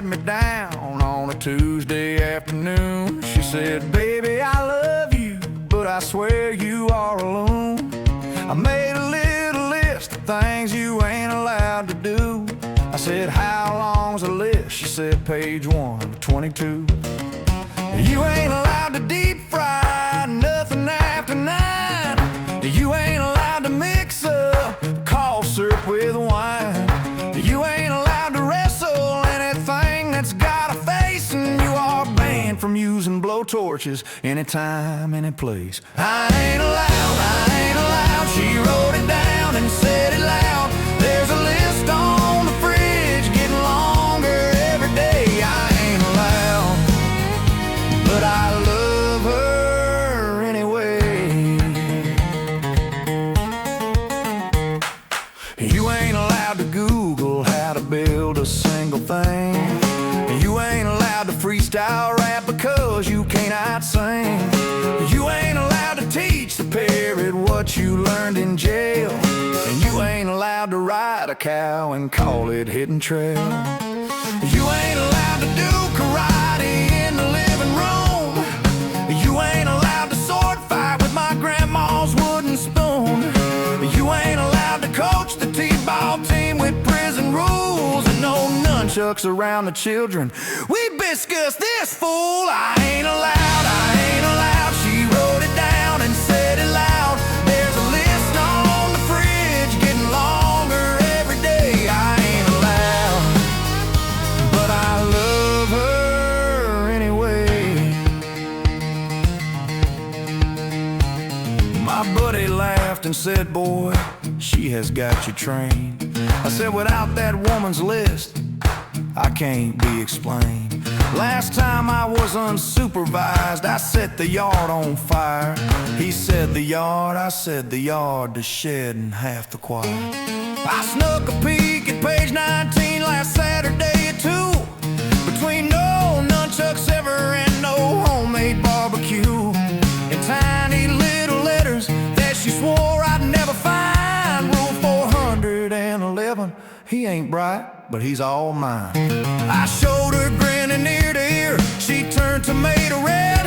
patted me down on a Tuesday afternoon. She said, baby, I love you, but I swear you are alone. I made a little list of things you ain't allowed to do. I said, how long's the list? She said, page 1 to 22. You ain't allowed to deep fry nothing after 9. You ain't allowed to mix up cough syrup with wine. You ain't allowed to wrestle anything that's got a face, and you are banned from using blowtorches anytime, any place. I ain't allowed, I ain't allowed. She wrote it down and said it loud. There's a list on the fridge getting longer every day. I ain't allowed, but I love her anyway. You ain't allowed to Google how to build a single thing. You ain't allowed to freestyle rap because you can't out-sing. You ain't allowed to teach the parrot what you learned in jail. And you ain't allowed to ride a cow and call it hidden trail. You ain't allowed to do karate in the living room. You ain't allowed to sword fight with my grandma's wooden spoon. You ain't allowed to coach the t-ball team with prison rules, and no nunchucks around the children. We discussed this, fool. I ain't allowed, I ain't allowed. She wrote it down and said it loud. There's a list on the fridge getting longer every day. I ain't allowed, but I love her anyway. My buddy laughed and said, boy, she has got you trained. I said, without that woman's list, I can't be explained. Last time I was unsupervised, I set the yard on fire. He said the yard, I said the yard, the shed and half the choir. I snuck a peek at page 19 last Saturday at 2. Between no nunchucks ever and no homemade barbecue, in tiny little letters that she swore I'd never find. Rule 411, he ain't bright, but he's all mine. I showed her grinning ear to ear. She turned tomato red.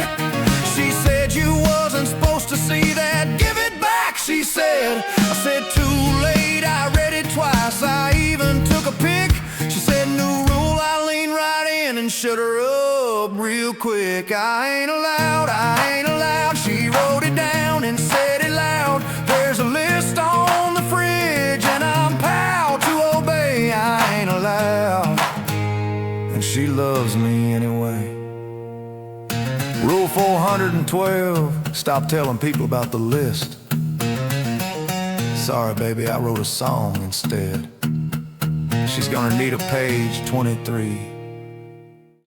She said, you wasn't supposed to see that. Give it back, she said. I said, too late, I read it twice. I even took a pic. She said, new rule. I leaned right in and shut her up real quick. I ain't allowed, I ain't allowed. She wrote it down and said it loud. There's a list on the fridge and I'm proud to obey. I ain't allowed, and she loves me anyway. Rule 412, stop telling people about the list. Sorry, baby, I wrote a song instead. She's gonna need a page 23.